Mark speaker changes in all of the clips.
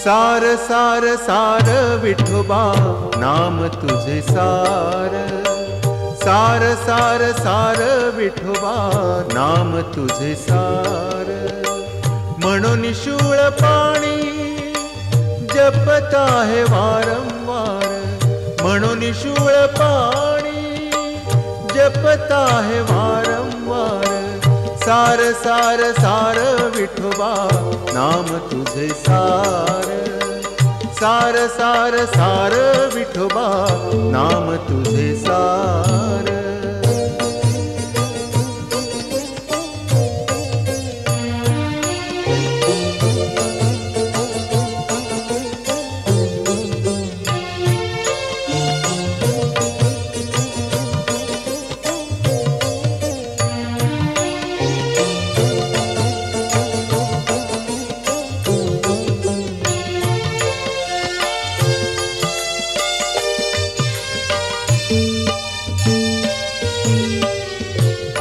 Speaker 1: सार सार सार विठोबा नाम तुझे सार, सार सार सार विठोबा नाम तुझे सार. म्हणून शूळ पाणी जपत आहे वारंवार, म्हणून शूळ पाणी जपत आहे वारंवार. सार सार सार विठोबा नाम तुझे सार, सार सार सार विठोबा नाम तुझे सार.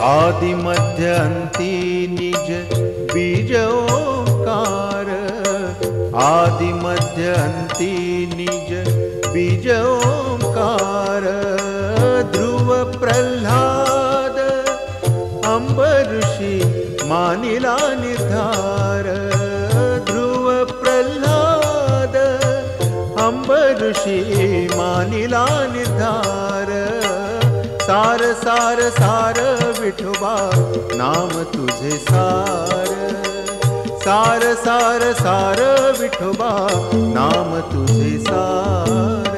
Speaker 1: आदि मध्य अंती निज बीज ओंकार, आदि मध्य अंती निज बीज ओंकार. ध्रुव प्रल्हाद अंबऋषी मानिला निर्धार, ध्रुव प्रल्हाद अंबऋषी मानिला निर्धार. सार सार सार विठोबा नाम तुझे सार, सार सार सार विठोबा नाम तुझे सार.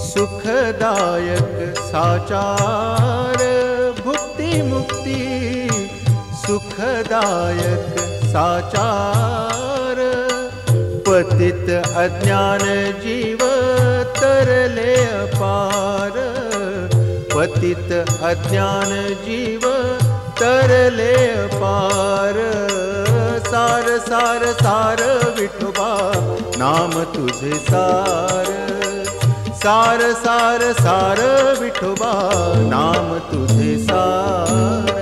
Speaker 1: सुखदायक साचार, भुक्ति मुक्ति सुखदायक साचार. पतित अज्ञान जीव तरले अपार, पतित अज्ञान जीव तरले अपार. सार सार सार विठोबा नाम तुझे सार, सार सार सार विठोबा नाम तुझे सार.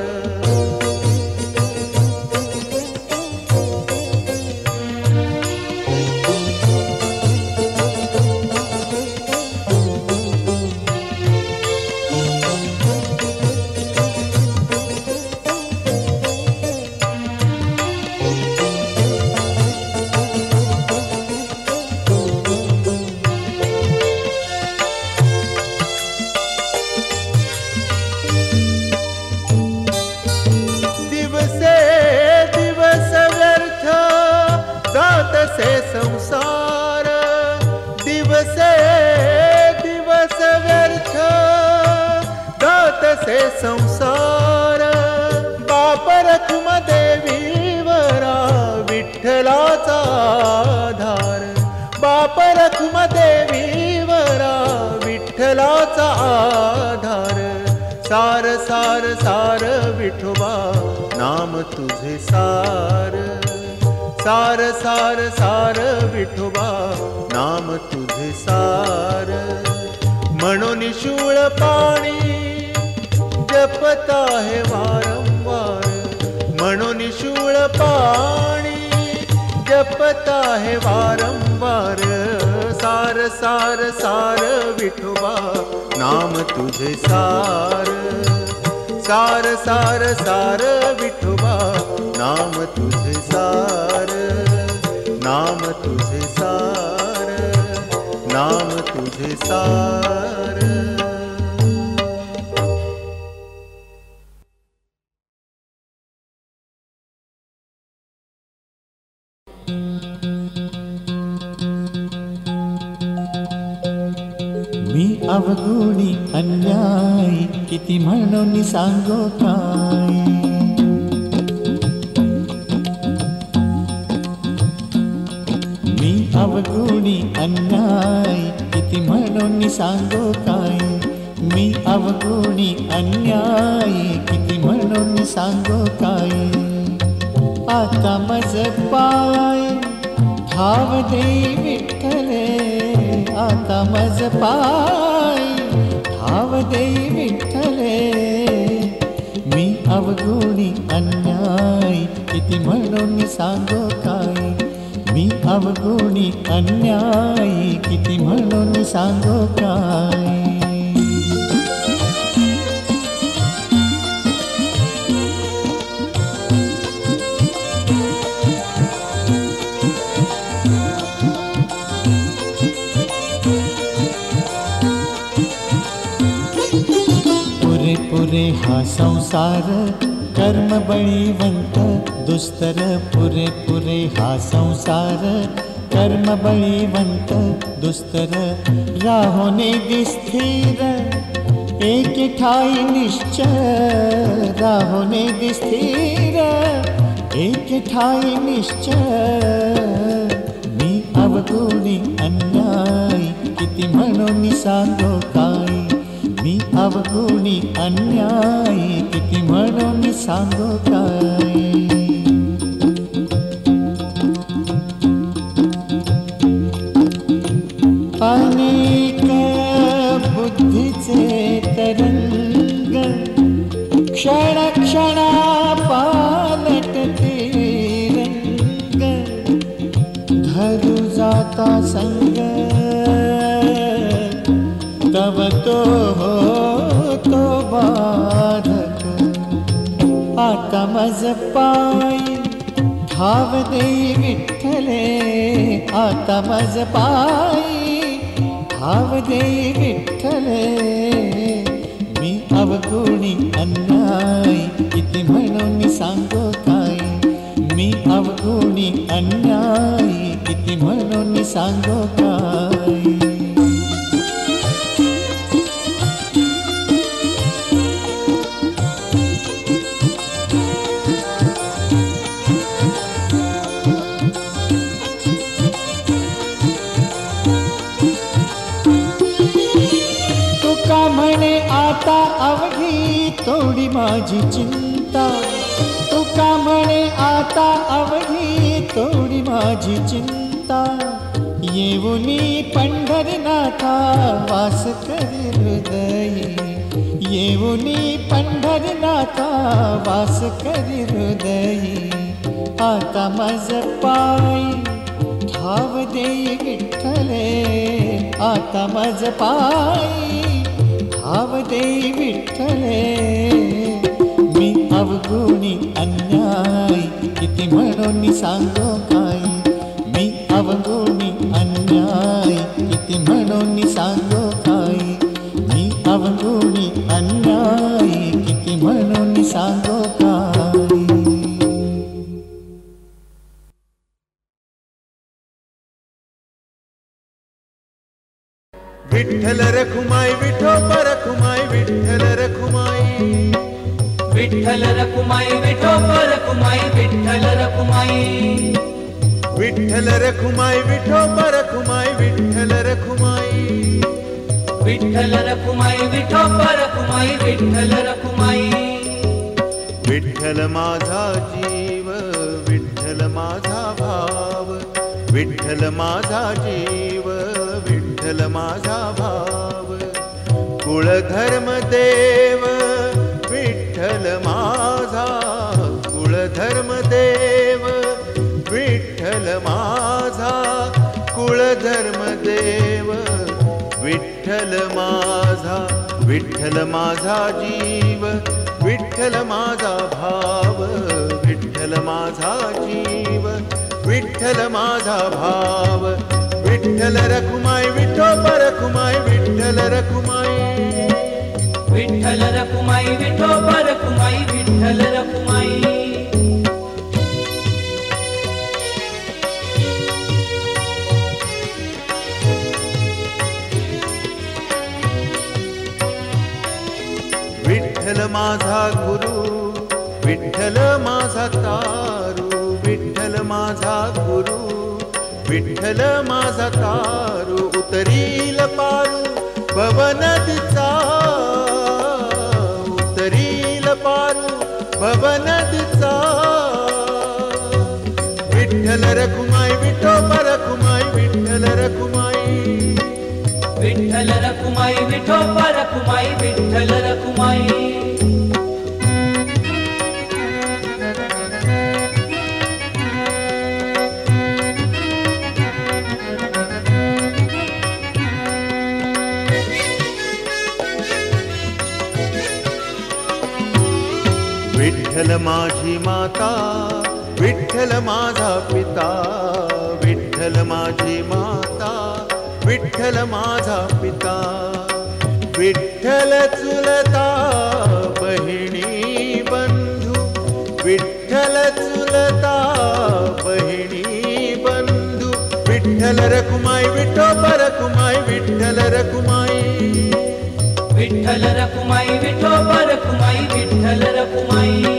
Speaker 1: संसार दिवसे दिवस व्यर्थ जात से संसार. बाप रखुम देवीवरा विठ्ठलाचा आधार, बाप रखुम देवीवरा विठ्ठलाचा आधार. सार सार सार विठोबा नाम तुझे सार, सार सार सार विठोबा नाम तुझे सार. म्हणून शूळ पाणी जपत आहे वारंवार, म्हणून शूळ पाणी जपत आहे वारंवार. सार सार सार विठोबा नाम तुझे सार, सार सार सार विठोबा नाम तुझे सार. नाम तुझे सार, नाम तुझे सार।
Speaker 2: मी अवगुणी अन्यायी किती म्हणून सांगो काय। मी अवगुणी अन्यायी किती म्हणून सांगो काय। मी अवगुणी अन्यायी किती म्हणून सांगो काय। आता मज पाय ठाव दे विठ्ठले, आता मज पाय ठाव दे विठ्ठले। मी अवगुणी अन्यायी किती म्हणून सांगो काय। मी अवगुणी अन्यायी किती म्हणून सांगो काय। पुरे हा संसार कर्म बळीवंत दुस्तर। पुरे पुरे हा संसार कर्म बळीवंत दुस्तर। राहोने दिस्थिर एक ठाई निश्चय, राहोने दिस्थिर एक ठाई निश्चय। मी अवगुणी अन्यायी किती म्हणून सांगो काय। मी अवगुणी अन्यायी किती म्हणून सांगो काय। अनेक बुद्धीचे तरंग क्षण क्षणा पालटते रंग। धरू जाता संग तव तो होतो बाधक। आता मज पाय ठाव दे विठ्ठले, आता मज पाय ठाव दे विठ्ठले। मी अवगुणी अन्यायी किती म्हणून सांगो काय। मी अवगुणी अन्यायी किती म्हणून सांगो काय। म्हणे आता अवघी थोडी माझी चिंता। तुका म्हणे आता अवघी थोडी माझी चिंता। येऊनी पंढरनाथा वास करी हृदयी, येऊनी पंढरनाथा वास करी हृदयी। आता मज पाय ठाव दे विठ्ठले, आता मज पाय ठाव दे विठ्ठले। मी अवगुणी अन्यायी किती म्हणून सांगो काय। मी अवगुणी अन्यायी किती म्हणून सांगो काय। मी अवगुणी अन्यायी किती म्हणून सांगो काय।
Speaker 1: विठ्ठल रखुमाई विठोबा रखुमाई, विठ्ठल रखुमाई,
Speaker 3: विठ्ठल रखुमाई विठोबा रखुमाई, विठ्ठल रखुमाई,
Speaker 1: विठ्ठल रखुमाई विठोबा रखुमाई, विठ्ठल रखुमाई,
Speaker 3: विठ्ठल रखुमाई विठोबा रखुमाई, विठ्ठल रखुमाई।
Speaker 1: विठ्ठल माझा जीव, विठ्ठल माझा भाव, विठ्ठल माझा जीव, विठ्ठल माझा भाव। कुळधर्म देव विठ्ठल माझा, कुळधर्म देव विठ्ठल माझा, कुळधर्म देव विठ्ठल माझा। विठ्ठल माझा जीव, विठ्ठल माझा भाव, विठ्ठल माझा जीव, विठ्ठल विठ्ठल माझा भाव विठ्ठल रखुमाई विठोबा रखुमाई विठ्ठल रखुमाई
Speaker 3: विठ्ठल रखुमाई विठोबा रखुमाई विठ्ठल रखुमाई
Speaker 1: विठ्ठल माझा गुरु विठ्ठल माझा तारू विठ्ठल माझा गुरु विठ्ठल माझा तारू उतरील पारू भवनदीचा उतरील पारू भवनदीचा विठ्ठल रखुमाई विठोबा रखुमाई विठ्ठल रखुमाई
Speaker 3: विठ्ठल रखुमाई विठोबा रखुमाई विठ्ठल रखुमाई
Speaker 1: विठ्ठल माझी माता विठ्ठल माझा पिता विठ्ठल माझी माता विठ्ठल माझा पिता विठ्ठल चुलता बहिणी बंधू विठ्ठल चुलता बहिणी बंधू विठ्ठल रखुमाई विठोबा रखुमाई विठ्ठल रखुमाई
Speaker 3: विठ्ठल रखुमाई विठोबा रखुमाई विठ्ठल रखुमाई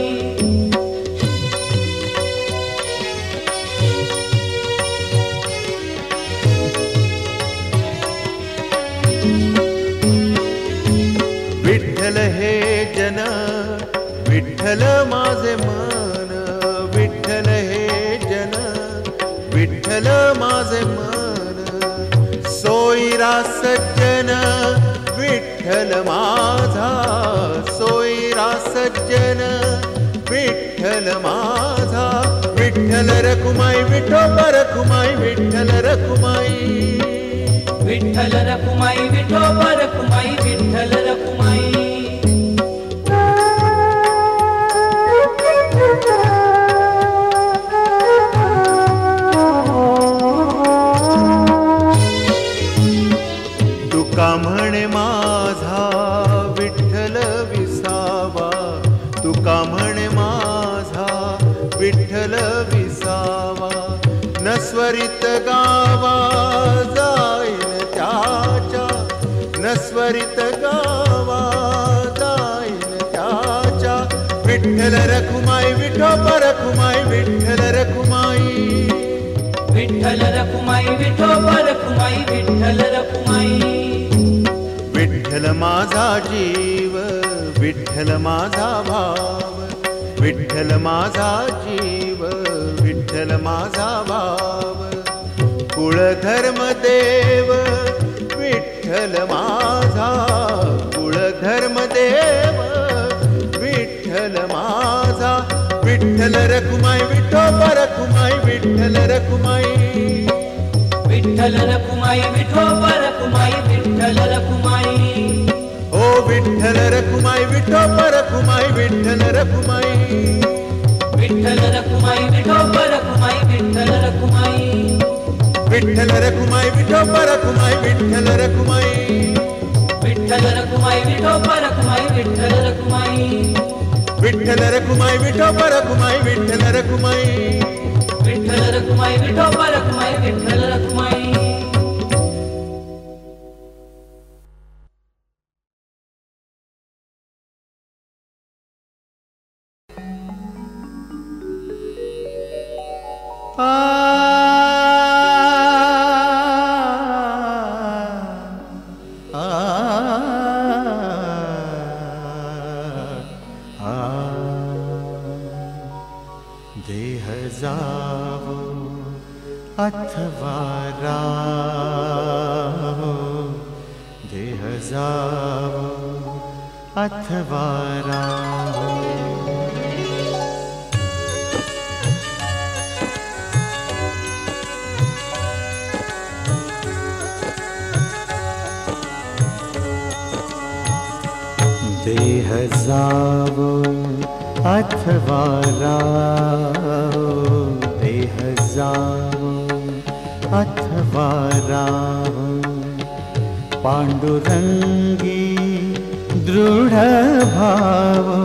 Speaker 1: विठ्ठल हे जन विठ्ठल माझे मन विठ्ठल हे जन विठ्ठल माझे मन सोयरा सज्जन विठ्ठल माझा सोयरा सज्जन विठ्ठल माझा विठ्ठल रखुमाई विठोबा रखुमाई विठ्ठल रखुमाई
Speaker 3: विठ्ठल रखुमाई विठोबा रखुमाई विठ्ठल रखुमाई
Speaker 1: तुका म्हणे माझा विठ्ठल विसावा तुका म्हणे माझा विठ्ठल विसावा नस्वरित गावा जाईन त्याच्या नस्वरित गावा जाईन त्याच्या विठ्ठल रखुमाई विठोबा रखुमाई विठ्ठल रखुमाई
Speaker 3: विठ्ठल रखुमाई विठोबा रखुमाई विठ्ठल रखुमाई
Speaker 1: विठ्ठल माझा जीव विठ्ठल माझा भाव विठ्ठल माझा जीव विठ्ठल माझा भाव कुळधर्म देव विठ्ठल माझा कुळधर्म देव विठ्ठल माझा विठ्ठल रखुमाई विठोबा रखुमाई विठ्ठल रखुमाई
Speaker 3: विठ्ठल रखुमाई विठोबा रखुमाई विठ्ठल रखुमाई
Speaker 1: ओ विठ्ठल रखुमाई विठोबा रखुमाई विठ्ठल रखुमाई
Speaker 3: विठ्ठल रखुमाई विठोबा रखुमाई विठ्ठल रखुमाई
Speaker 1: विठ्ठल रखुमाई विठोबा रखुमाई विठ्ठल रखुमाई
Speaker 3: विठ्ठल रखुमाई विठोबा रखुमाई विठ्ठल रखुमाई
Speaker 1: विठ्ठल रखुमाई विठोबा रखुमाई विठ्ठल रखुमाई
Speaker 3: विठ्ठल रखुमाई विठोबा रखुमाई विठ्ठल रखुमाई
Speaker 1: देह जावो अथवा रावो देह जावो अथवा रावो देह जावो अथवा रावो देह जावो अथवा रावो पांडुरंगी दृढ़ भावो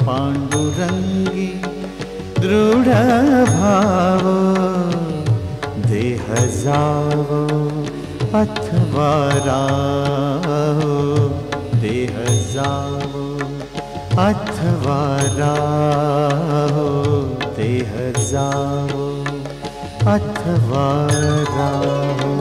Speaker 1: पांडुरंगी दृढ़ भावो देह जावो अथवा रावो देह जावो अथवा रावो देह जावो अथवा रावो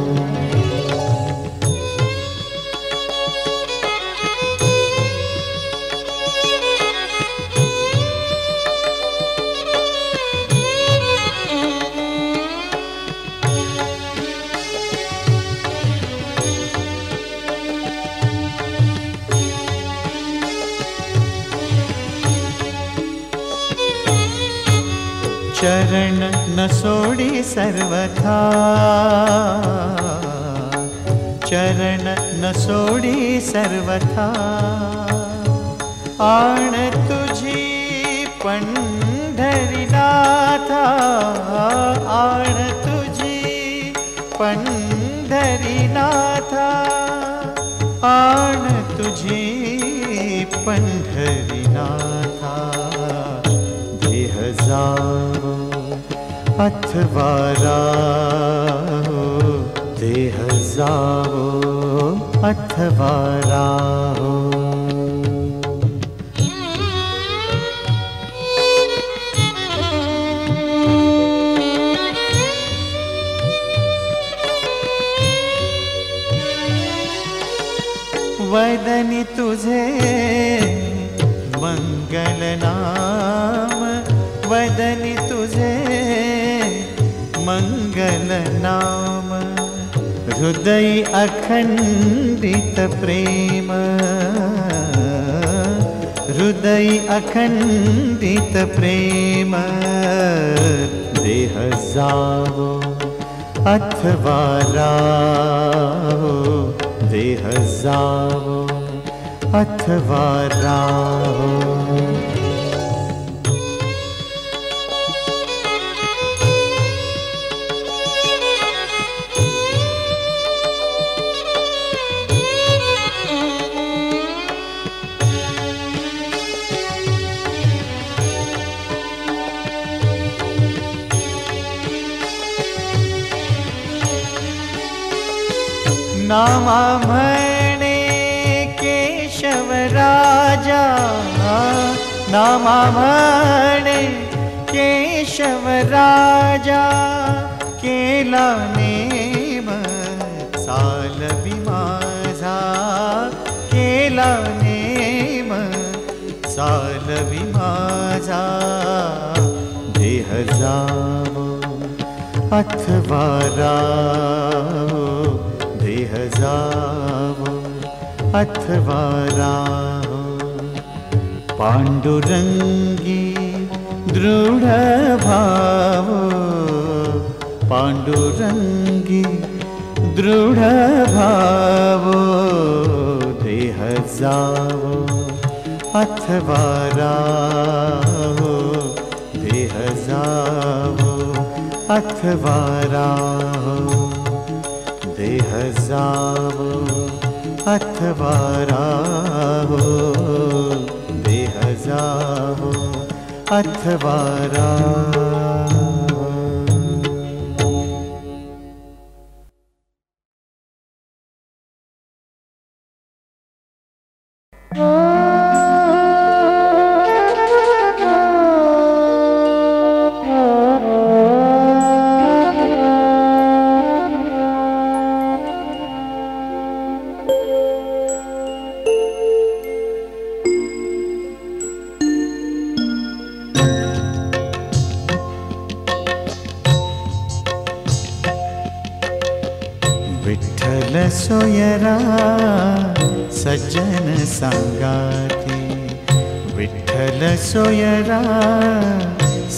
Speaker 1: चरण न सोड़ी सर्वथा चरण न सोड़ी सर्वथा आण तुझी पंढरीनाथा आण तुझी पंढरीनाथा आण तुझी पंढरीनाथा देह जावो अथवा रावो देह जावो अथवा रावो वदनी तुझे मंगल नाम वदनी तुझे मंगल नाम हृदय अखंडित प्रेम हृदय अखंडित प्रेम देह जावो अथवा रावो देह जावो अथवा रावो नामा म्हणे केशव राजा नामा म्हणे केशव राजा केला नेम सालवी माझा केला नेम सालवी माझा देह जावो अथवा रावो देह जावो अथवा रावो पांडुरंगी दृढ़ भावो पांडुरंगी दृढ़ भावो देह जावो अथवा रावो देह जावो अथवा रावो देह जावो अथवा रावो देह जावो अथवा रावो विठ्ठल सोयरा सज्जन संगाती विठ्ठल सोयरा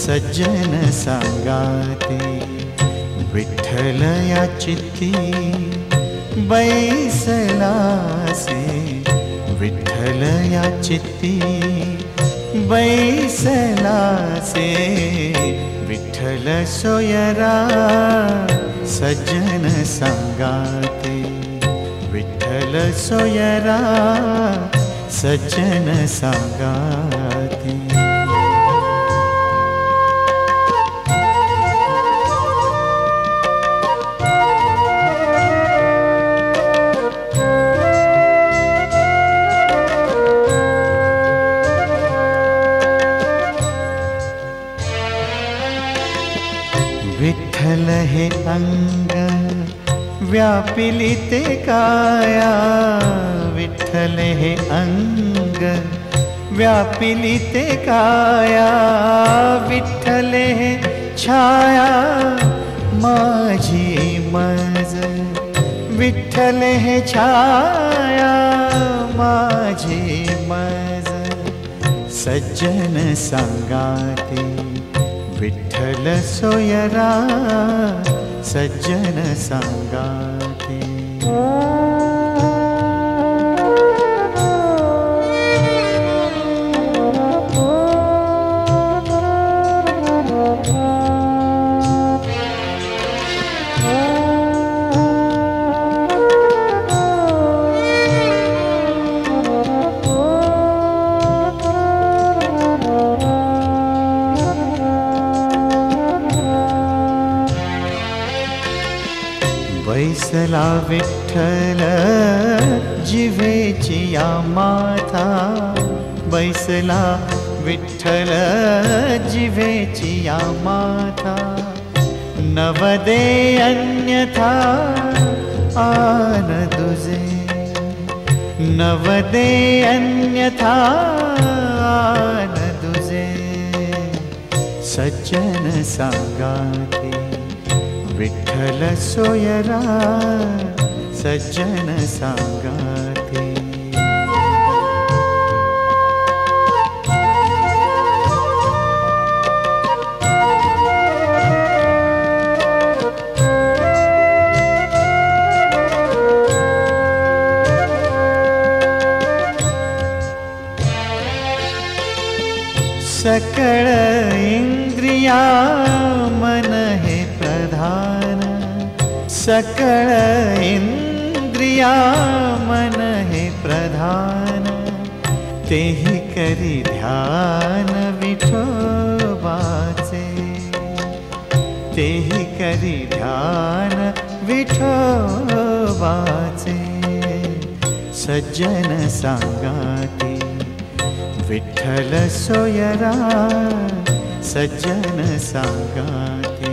Speaker 1: सज्जन संगाती विठ्ठल या चित्ती बैसलासे विठ्ठल या चित्ती बैसलासे विठ्ठल सोयरा सज्जन संगाते, विठ्ठल सोयरा सज्जन संगाते। विठ्ठल हे अंग व्यापिली ते काया, विठ्ठल हे अंग व्यापिली ते काया, विठ्ठल हे छाया माझी मज, विठ्ठल हे छाया माझी मज। सज्जन संगाते विठ्ठल सोयरा सज्जन संगाते। बैसला विठ्ठल जिवेची या माथा, बैसला विठ्ठल जिवेची या माथा। नवदे अन्यथा आन दुजे, नवदे अन्यथा आन दुजे। सज्जन संगाते विठ्ठल सोयरा सज्जन संगाते। सकळ इंद्रिया मन हे प्रधान, सकळ इंद्रिया मन हे प्रधान। तेहि करी ध्यान विठोबाचे, तेहि करी ध्यान विठोबाचे। सज्जन संगाते विठ्ठल सोयरा सज्जन संगाते।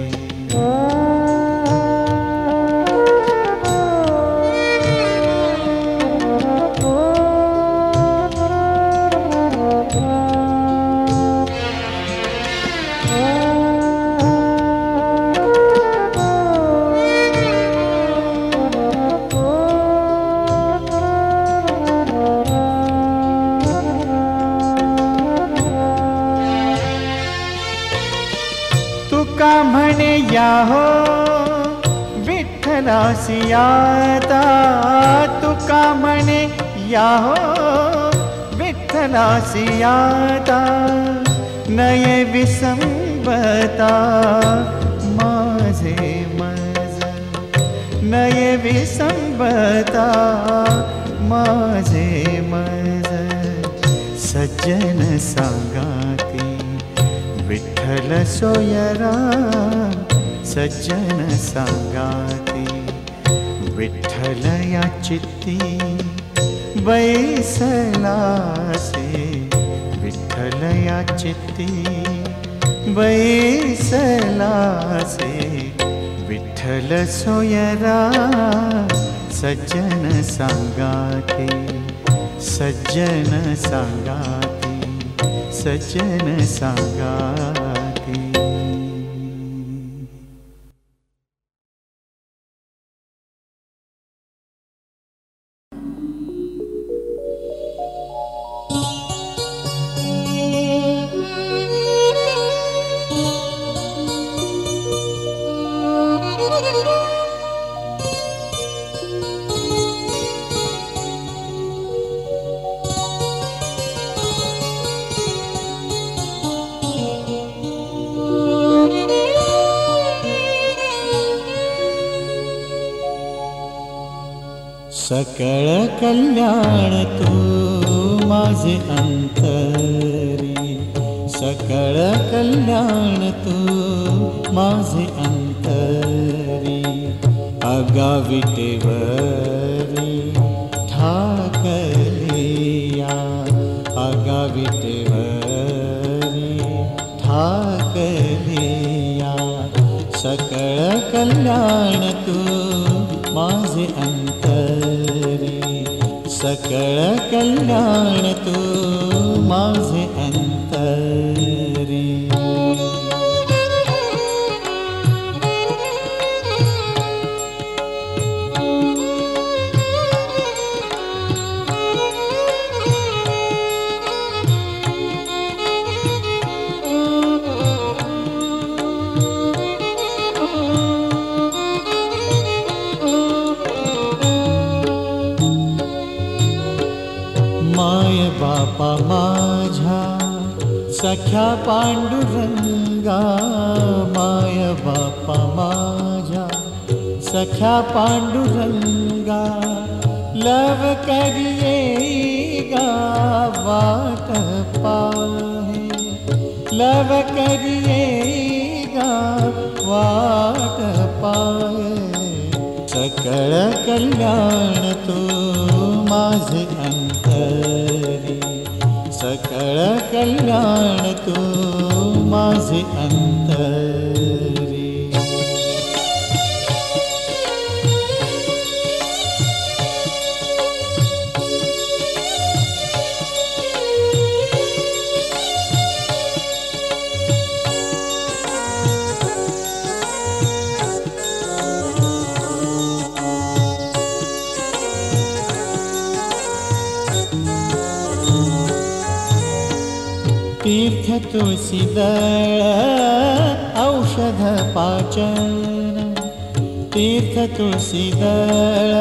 Speaker 1: तुका म्हणे या हो विठ्ठलासी आता, तुका म्हणे या हो विठ्ठलासी आता। नये विसंबता माझे मज, नये विसंबता माझे मज। सज्जन संगाते विठ्ठल सोयरा सज्जन संगाते। विठ्ठल या चित्ती बैसलासे, विठ्ठल या चित्ती बैसलासे। विठ्ठल सोयरा सज्जन संगाते, सज्जन संगाते, सज्जन संगाते।
Speaker 2: सकळ कल्याण तू माझे अंतरी, सकळ कल्याण तू माझे अंतरी, आगाविटेवरी ठाकलिया, आगाविटेवरी ठाकलिया, सकळ कल्याण तू माझे अंतरी, सकळ कल्याण तू माझे अंतरी. माय बापा माझ्या सख्या पांडुरंगा, माय बापा माझ्या सख्या पांडुरंगा, लव करिये गा वाट पाहे, लव करिये गा वाट पाहे, सकळ कल्याण तू माझे अंतरी, सकळ कल्याण तू माझे अंतरी. तीर्थ तुळसीदळ औषध पाचन, तीर्थ तुळसीदळ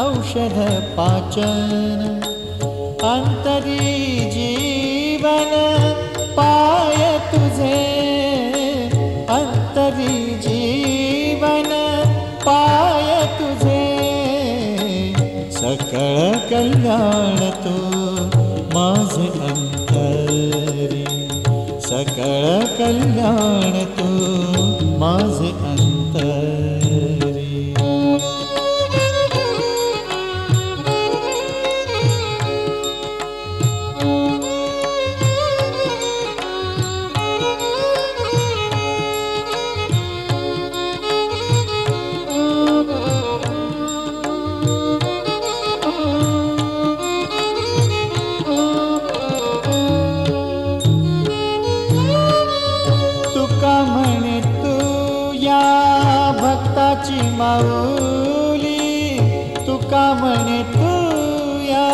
Speaker 2: औषध पाचन, अंतरी जीवन पाय तुझे, अंतरी जीवन पाय तुझे, सकळ कल्याण तू माझे अंतरी, सकळ कल्याण तू माझे अंतरी. भक्ताची माऊली तुका म्हणे तूया,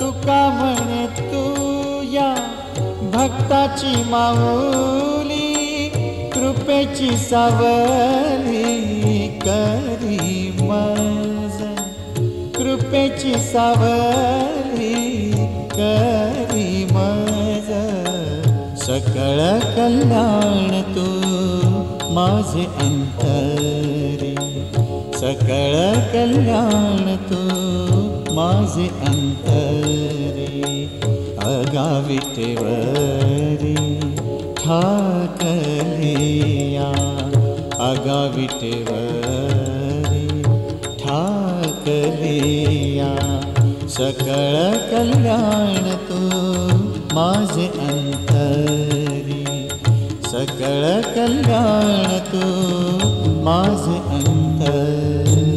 Speaker 2: तुका म्हणे तूया भक्ताची माऊली, कृपेची सावली करी मज, कृपेची सावली करी मज, सकळ कल्याण तू माझे अंतरी, सकळ कल्याण तू माझे अंतरी, आगाविटेवरी ठाकलिया, आगाविटेवरी ठाकलिया, सकळ कल्याण तू माझे अंतरी, सकळ कल्याण तू माझे अंतरी.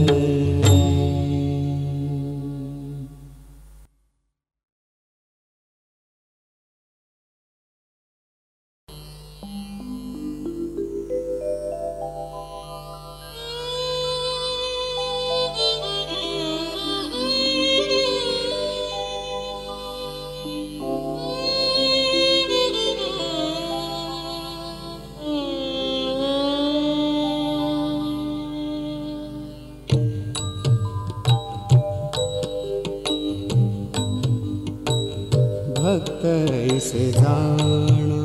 Speaker 2: भक्त ऐसे जाना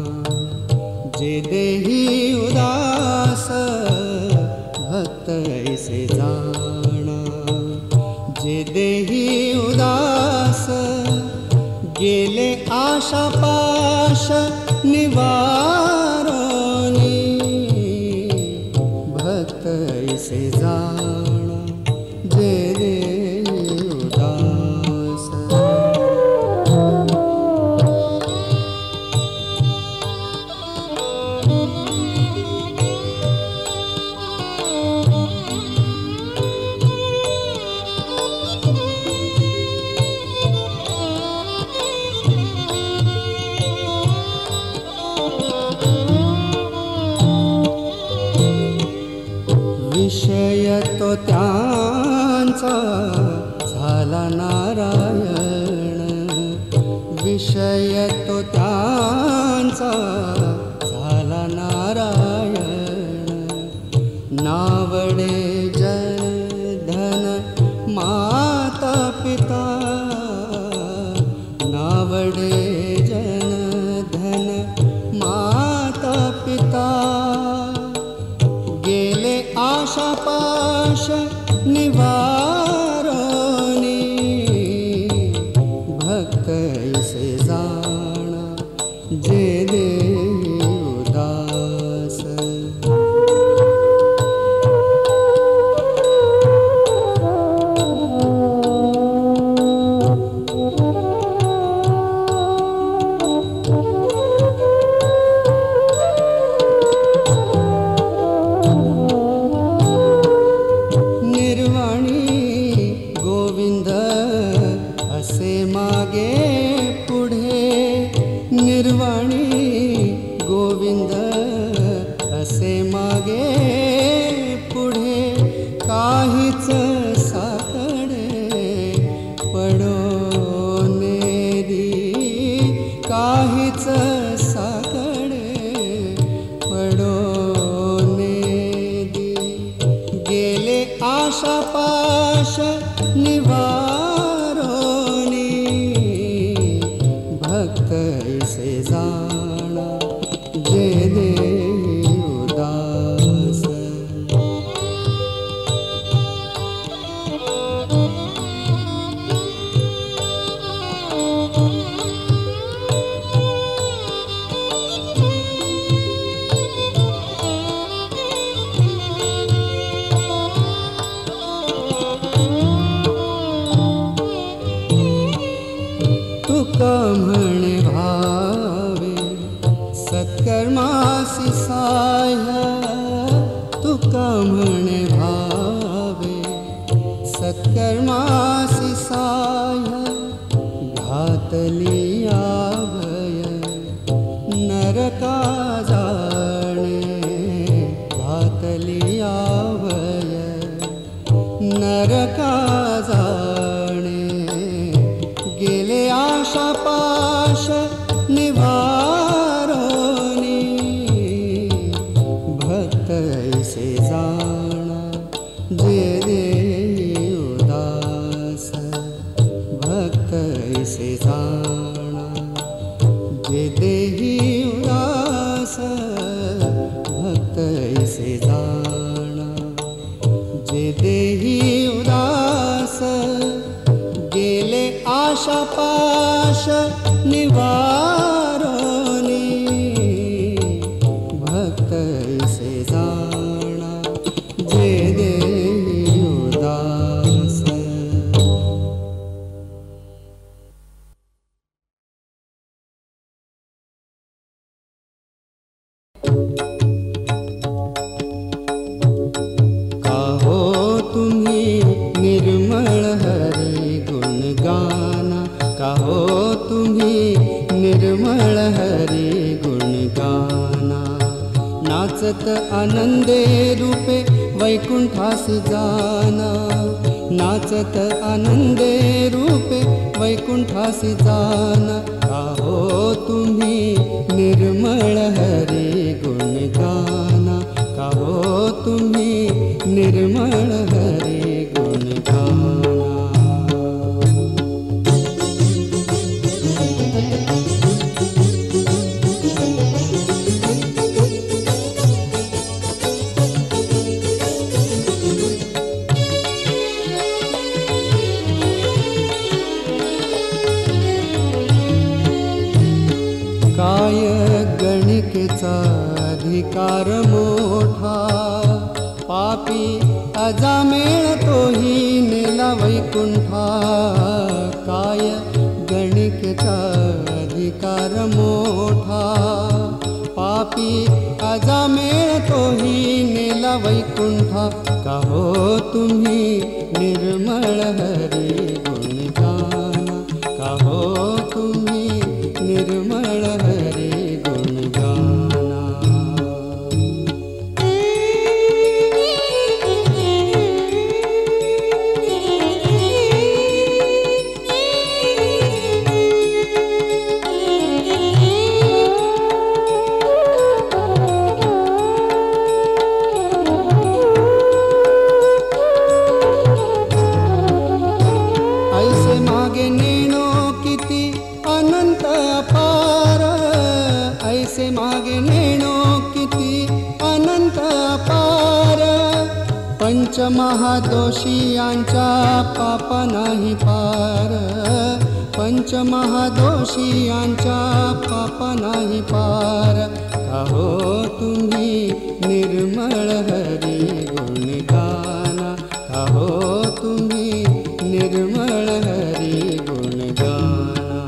Speaker 2: जे देही उदास, भक्त ऐसे जाना जे देही उदास, गेले आशा पाश निवारोनी, भक्त ऐसे जाना जे देही उदास। विषय तो त्यांचा झाला नारायण, विषय तो त्यांचा झाला नारायण, नावडे जन धन माता पिता, नावडे जन धन माता पिता, गेले आशा पाश निवारोनी, भक्त ऐसे जाना जे देही उदास। निर्वाणी गोविंद असे मागे पुढे, निर्वाणी गोविंद असे मागे पुढे, काहीच साकडे पडोनेरी, काहीच साकडे पडोनेरी, गेले आशा पाश निवारोनी, भक्त ऐसे जाना जे देही उदास। तुका म्हणे भावे सत्कर्मासी साह्य, तुका म्हणे भावे सत्कर्मासी साह्य, घातली अभय नरका जाणे, घातली अभय नरका जाणे, गेले आशा पाश निवारोनी, भक्त ऐसे जाना जे देही उदास, भक्त ऐसे जाना जे देही उदास, भक्त ऐसे जाना जे देही उदास, गेले आशा पाश निवारोनी, भक्त ऐसे जाना जे देही उदास। काहो तुम्ही निर्मळ हरी गुणगाना, काहो तुम्ही निर्मळ हरी गुणगाना, नाचत आनंदे रूपे वैकुंठासी जाना, नाचत आनंदे रूपे वैकुंठासी जाना, काहो तुम्ही निर्मळ हरी गुणगाना, काहो तुम्ही निर्मळ हरी गुणगाना। गणिकेचा अधिकार मोठा, पापी अजामेळ तोही नेला वैकुंठा. काय गणिकेचा अधिकार मोठा, पापी अजामेळ तोही नेला वैकुंठा. का हो तुम्ही निर्मळ हरी गुण गाना, का हो तुम्ही निर्मळ हरी गुण गाना. ऐसे मागे नेणो किती अनंत अपार, ऐसे मागे नेणो किती अनंत अपार. पंचमहादोषियांच्या पाप नाही पार, पंचमहादोषियांच्या पाप नाही पार. का हो तुम्ही निर्मळ हरी गुण गाना, का हो तुम्ही निर्मळ हरी गुण गाना.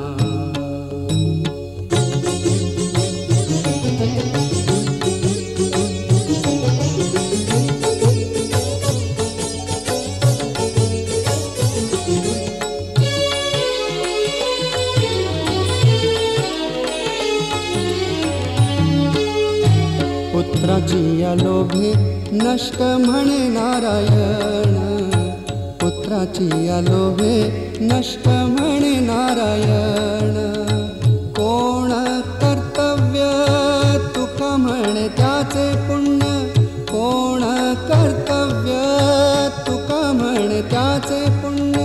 Speaker 2: पुत्राची या लोभे नष्ट म्हणे नारायण, पुत्राची या लोभे नष्ट म्हणे नारायण. कोण कर्तव्य तुका म्हणे त्याचे पुण्य, कोण कर्तव्य तुका म्हणे त्याचे पुण्य.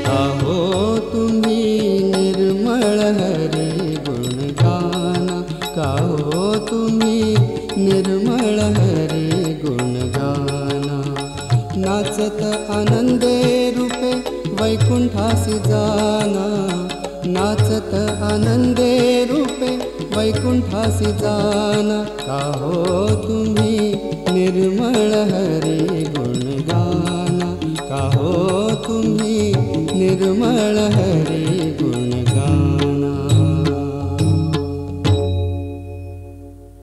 Speaker 2: का हो तुम्ही निर्मळ हरी गुण गाना, का हो तुम्ही निर्मळ हरी गुण गाना. नाचत आनंदे रूपे वैकुंठासी जाना, नाचत आनंदे रूपे वैकुंठासी जाना. का हो तुम्ही निर्मळ हरी गुण गाना, का हो तुम्ही निर्मळ हरी गुण गाना.